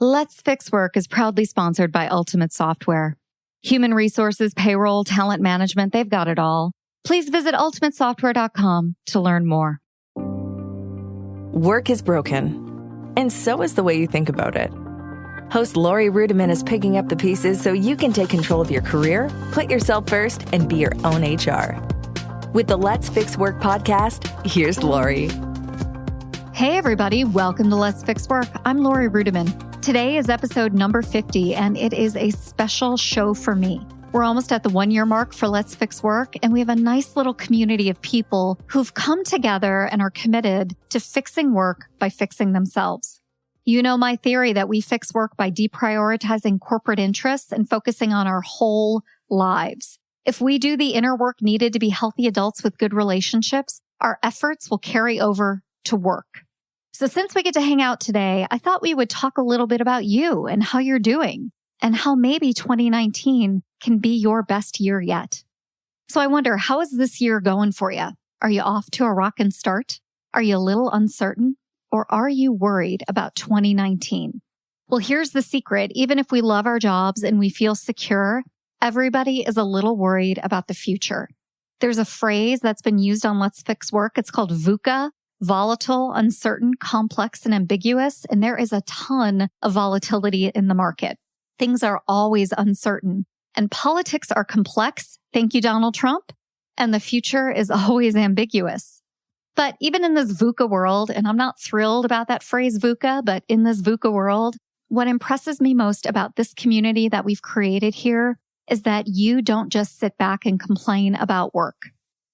Let's Fix Work is proudly sponsored by Ultimate Software. Human resources, payroll, talent management, they've got it all. Please visit ultimatesoftware.com to learn more. Work is broken, and so is the way you think about it. Host Laurie Ruettimann is picking up the pieces so you can take control of your career, put yourself first, and be your own HR. With the Let's Fix Work podcast, here's Laurie. Hey everybody, welcome to Let's Fix Work. I'm Laurie Ruettimann. Today is episode number 50, and it is a special show for me. We're almost at the 1-year mark for Let's Fix Work, and we have a nice little community of people who've come together and are committed to fixing work by fixing themselves. You know my theory that we fix work by deprioritizing corporate interests and focusing on our whole lives. If we do the inner work needed to be healthy adults with good relationships, our efforts will carry over to work. So since we get to hang out today, I thought we would talk a little bit about you and how you're doing and how maybe 2019 can be your best year yet. So I wonder, how is this year going for you? Are you off to a rockin' start? Are you a little uncertain? Or are you worried about 2019? Well, here's the secret. Even if we love our jobs and we feel secure, everybody is a little worried about the future. There's a phrase that's been used on Let's Fix Work. It's called VUCA. Volatile, uncertain, complex, and ambiguous. And there is a ton of volatility in the market. Things are always uncertain. And politics are complex. Thank you, Donald Trump. And the future is always ambiguous. But even in this VUCA world, and I'm not thrilled about that phrase VUCA, but in this VUCA world, what impresses me most about this community that we've created here is that you don't just sit back and complain about work.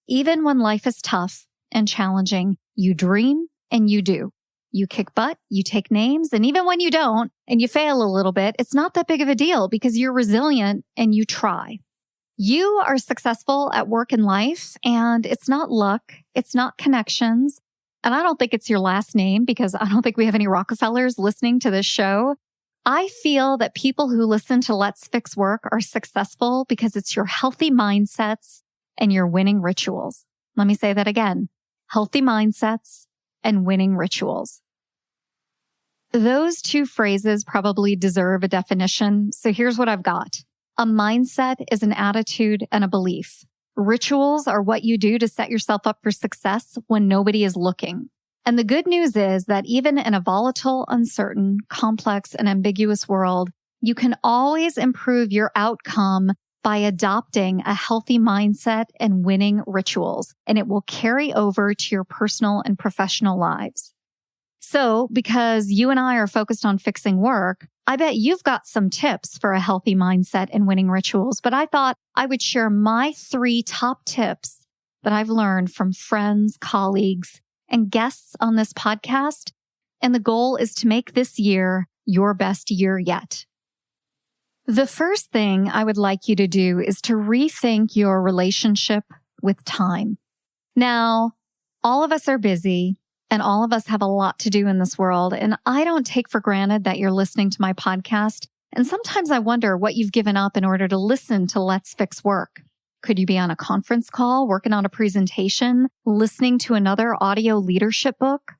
Even when life is tough and challenging, you dream and you do. You kick butt, you take names, and even when you don't and you fail a little bit, it's not that big of a deal because you're resilient and you try. You are successful at work and life, and it's not luck, it's not connections, and I don't think it's your last name because I don't think we have any Rockefellers listening to this show. I feel that people who listen to Let's Fix Work are successful because it's your healthy mindsets and your winning rituals. Let me say that again. Healthy mindsets and winning rituals. Those two phrases probably deserve a definition. So here's what I've got. A mindset is an attitude and a belief. Rituals are what you do to set yourself up for success when nobody is looking. And the good news is that even in a volatile, uncertain, complex, and ambiguous world, you can always improve your outcome by adopting a healthy mindset and winning rituals, and it will carry over to your personal and professional lives. So, because you and I are focused on fixing work, I bet you've got some tips for a healthy mindset and winning rituals, but I thought I would share my 3 top tips that I've learned from friends, colleagues, and guests on this podcast, and the goal is to make this year your best year yet. The first thing I would like you to do is to rethink your relationship with time. Now, all of us are busy and all of us have a lot to do in this world. And I don't take for granted that you're listening to my podcast. And sometimes I wonder what you've given up in order to listen to Let's Fix Work. Could you be on a conference call, working on a presentation, listening to another audio leadership book?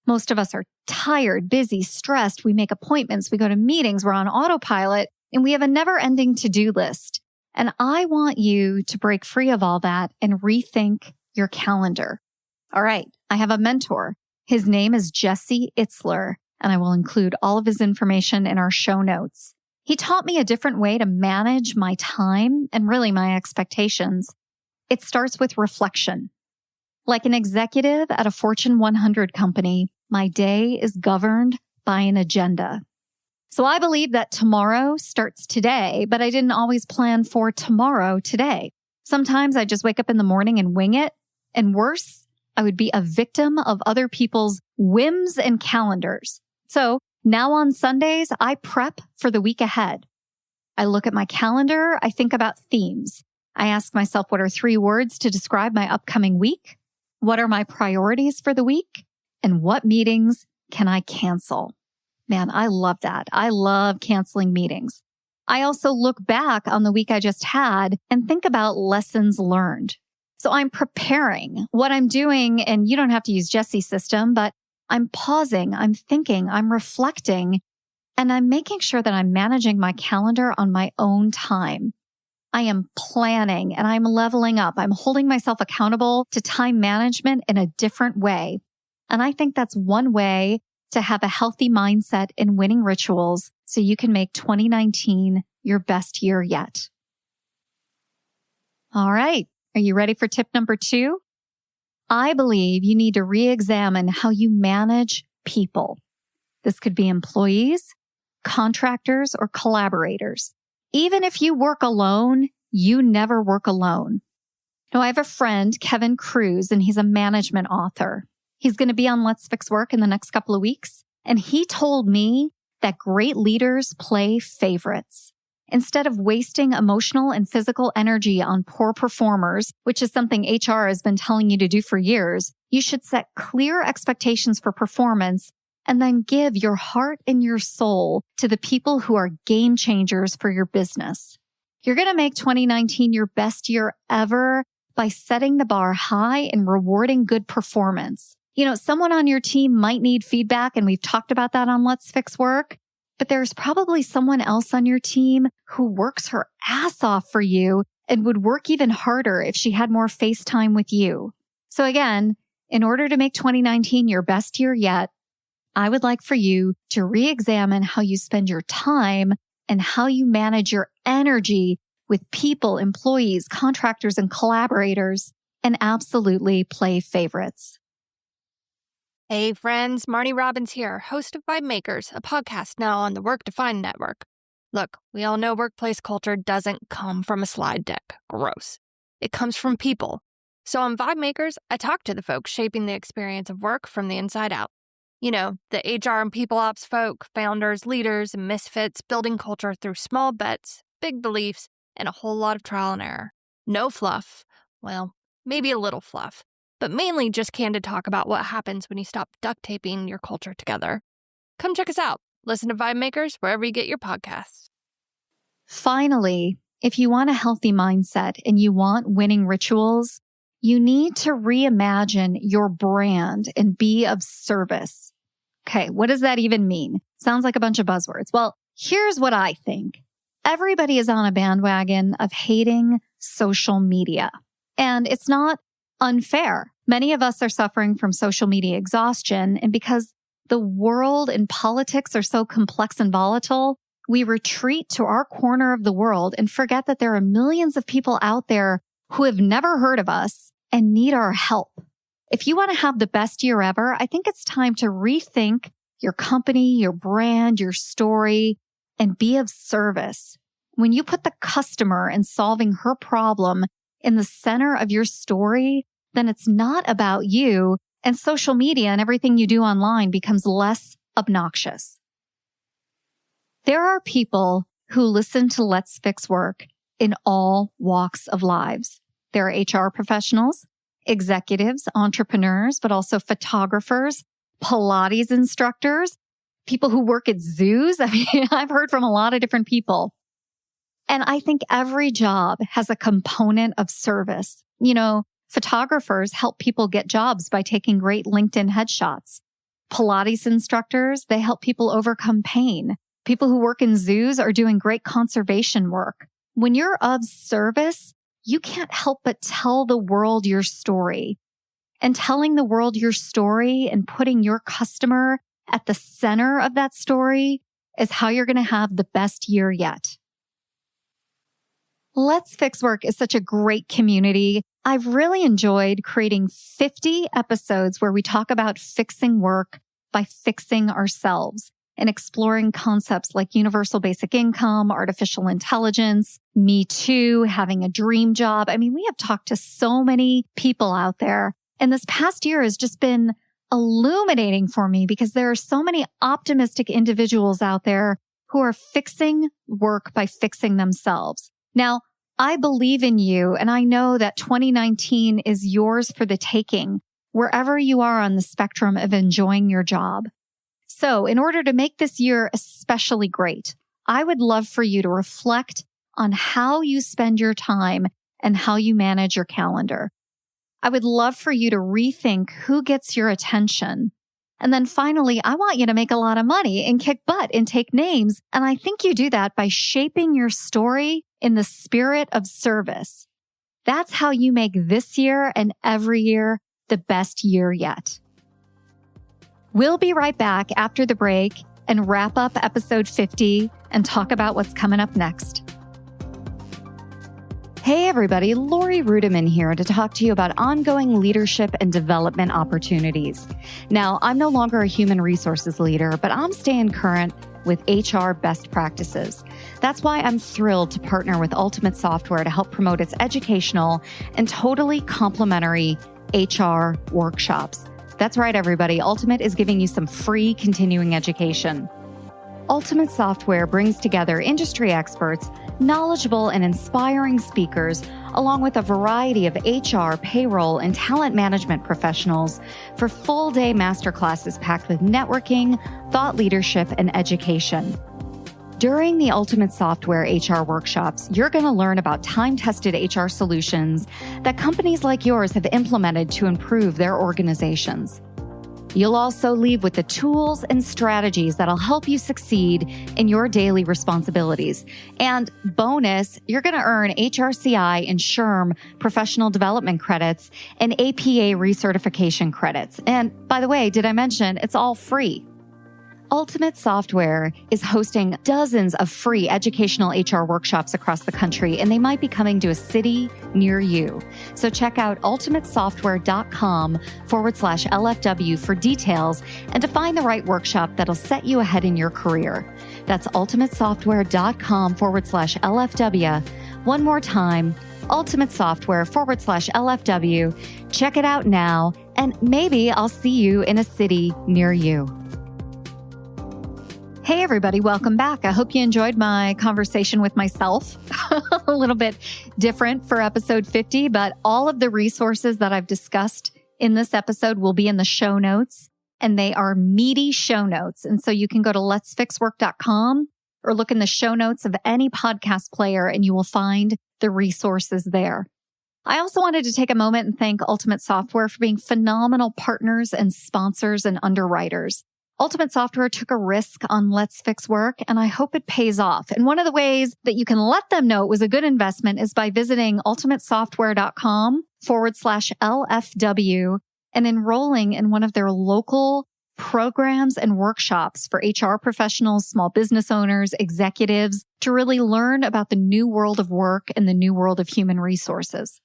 Most of us are tired, busy, stressed. We make appointments. We go to meetings. We're on autopilot. And we have a never-ending to-do list. And I want you to break free of all that and rethink your calendar. All right, I have a mentor. His name is Jesse Itzler, and I will include all of his information in our show notes. He taught me a different way to manage my time and really my expectations. It starts with reflection. Like an executive at a Fortune 100 company, my day is governed by an agenda. So I believe that tomorrow starts today, but I didn't always plan for tomorrow today. Sometimes I just wake up in the morning and wing it. And worse, I would be a victim of other people's whims and calendars. So now on Sundays, I prep for the week ahead. I look at my calendar. I think about themes. I ask myself, what are 3 words to describe my upcoming week? What are my priorities for the week? And what meetings can I cancel? Man, I love that. I love canceling meetings. I also look back on the week I just had and think about lessons learned. So I'm preparing what I'm doing, and you don't have to use Jesse's system, but I'm pausing, I'm thinking, I'm reflecting, And I'm making sure that I'm managing my calendar on my own time. I am planning and I'm leveling up. I'm holding myself accountable to time management in a different way. And I think that's one way to have a healthy mindset in winning rituals so you can make 2019 your best year yet. All right. Are you ready for tip number 2? I believe you need to re-examine how you manage people. This could be employees, contractors, or collaborators. Even if you work alone, you never work alone. Now, I have a friend, Kevin Cruz, and he's a management author. He's going to be on Let's Fix Work in the next couple of weeks. And he told me that great leaders play favorites. Instead of wasting emotional and physical energy on poor performers, which is something HR has been telling you to do for years, you should set clear expectations for performance and then give your heart and your soul to the people who are game changers for your business. You're going to make 2019 your best year ever by setting the bar high and rewarding good performance. You know, someone on your team might need feedback, and we've talked about that on Let's Fix Work, but there's probably someone else on your team who works her ass off for you and would work even harder if she had more face time with you. So again, in order to make 2019 your best year yet, I would like for you to re-examine how you spend your time and how you manage your energy with people, employees, contractors, and collaborators, and absolutely play favorites. Hey friends, Marnie Robbins here, host of Vibe Makers, a podcast now on the Work Defined Network. Look, we all know workplace culture doesn't come from a slide deck. Gross. It comes from people. So on Vibe Makers, I talk to the folks shaping the experience of work from the inside out. You know, the HR and people ops folk, founders, leaders, and misfits building culture through small bets, big beliefs, and a whole lot of trial and error. No fluff. Well, maybe a little fluff. But mainly just candid talk about what happens when you stop duct taping your culture together. Come check us out. Listen to Vibe Makers wherever you get your podcasts. Finally, if you want a healthy mindset and you want winning rituals, you need to reimagine your brand and be of service. Okay, what does that even mean? Sounds like a bunch of buzzwords. Well, here's what I think. Everybody is on a bandwagon of hating social media. And it's not unfair. Many of us are suffering from social media exhaustion. And because the world and politics are so complex and volatile, we retreat to our corner of the world and forget that there are millions of people out there who have never heard of us and need our help. If you want to have the best year ever, I think it's time to rethink your company, your brand, your story, and be of service. When you put the customer and solving her problem in the center of your story, then it's not about you, and social media and everything you do online becomes less obnoxious. There are people who listen to Let's Fix Work in all walks of lives. There are HR professionals, executives, entrepreneurs, but also photographers, Pilates instructors, people who work at zoos. I mean, I've heard from a lot of different people. And I think every job has a component of service. You know, photographers help people get jobs by taking great LinkedIn headshots. Pilates instructors, they help people overcome pain. People who work in zoos are doing great conservation work. When you're of service, you can't help but tell the world your story. And telling the world your story and putting your customer at the center of that story is how you're going to have the best year yet. Let's Fix Work is such a great community. I've really enjoyed creating 50 episodes where we talk about fixing work by fixing ourselves and exploring concepts like universal basic income, artificial intelligence, Me Too, having a dream job. I mean, we have talked to so many people out there. And this past year has just been illuminating for me because there are so many optimistic individuals out there who are fixing work by fixing themselves. Now, I believe in you, and I know that 2019 is yours for the taking, wherever you are on the spectrum of enjoying your job. So in order to make this year especially great, I would love for you to reflect on how you spend your time and how you manage your calendar. I would love for you to rethink who gets your attention. And then finally, I want you to make a lot of money and kick butt and take names. And I think you do that by shaping your story in the spirit of service. That's how you make this year and every year the best year yet. We'll be right back after the break and wrap up episode 50 and talk about what's coming up next. Hey everybody, Laurie Ruettimann here to talk to you about ongoing leadership and development opportunities. Now, I'm no longer a human resources leader, but I'm staying current with HR best practices. That's why I'm thrilled to partner with Ultimate Software to help promote its educational and totally complimentary HR workshops. That's right, everybody. Ultimate is giving you some free continuing education. Ultimate Software brings together industry experts, knowledgeable and inspiring speakers, along with a variety of HR, payroll, and talent management professionals for full-day masterclasses packed with networking, thought leadership, and education. During the Ultimate Software HR workshops, you're going to learn about time-tested HR solutions that companies like yours have implemented to improve their organizations. You'll also leave with the tools and strategies that'll help you succeed in your daily responsibilities. And bonus, you're going to earn HRCI and SHRM professional development credits and APA recertification credits. And by the way, did I mention it's all free? Ultimate Software is hosting dozens of free educational HR workshops across the country, and they might be coming to a city near you. So check out ultimatesoftware.com/LFW for details and to find the right workshop that'll set you ahead in your career. That's ultimatesoftware.com/LFW. One more time, ultimatesoftware.com/LFW. Check it out now, and maybe I'll see you in a city near you. Hey, everybody. Welcome back. I hope you enjoyed my conversation with myself. A little bit different for episode 50, but all of the resources that I've discussed in this episode will be in the show notes, and they are meaty show notes. And so you can go to letsfixwork.com or look in the show notes of any podcast player, and you will find the resources there. I also wanted to take a moment and thank Ultimate Software for being phenomenal partners and sponsors and underwriters. Ultimate Software took a risk on Let's Fix Work, and I hope it pays off. And one of the ways that you can let them know it was a good investment is by visiting ultimatesoftware.com/LFW and enrolling in one of their local programs and workshops for HR professionals, small business owners, executives to really learn about the new world of work and the new world of human resources.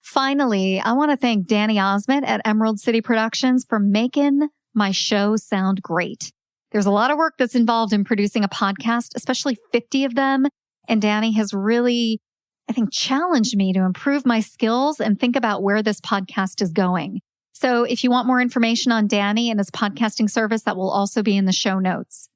Finally, I want to thank Danny Osmond at Emerald City Productions for making my show sound great. There's a lot of work that's involved in producing a podcast, especially 50 of them. And Danny has really, I think, challenged me to improve my skills and think about where this podcast is going. So if you want more information on Danny and his podcasting service, that will also be in the show notes.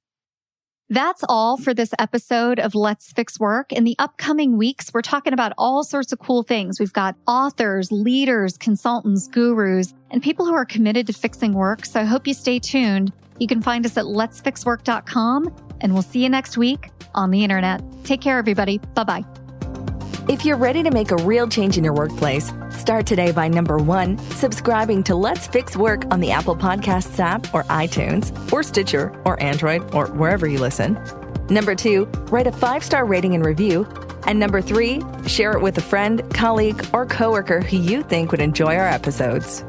That's all for this episode of Let's Fix Work. In the upcoming weeks, we're talking about all sorts of cool things. We've got authors, leaders, consultants, gurus, and people who are committed to fixing work. So I hope you stay tuned. You can find us at letsfixwork.com, and we'll see you next week on the internet. Take care, everybody. Bye-bye. If you're ready to make a real change in your workplace, start today by number 1, subscribing to Let's Fix Work on the Apple Podcasts app or iTunes or Stitcher or Android or wherever you listen. Number 2, write a 5-star rating and review. And number 3, share it with a friend, colleague, or coworker who you think would enjoy our episodes.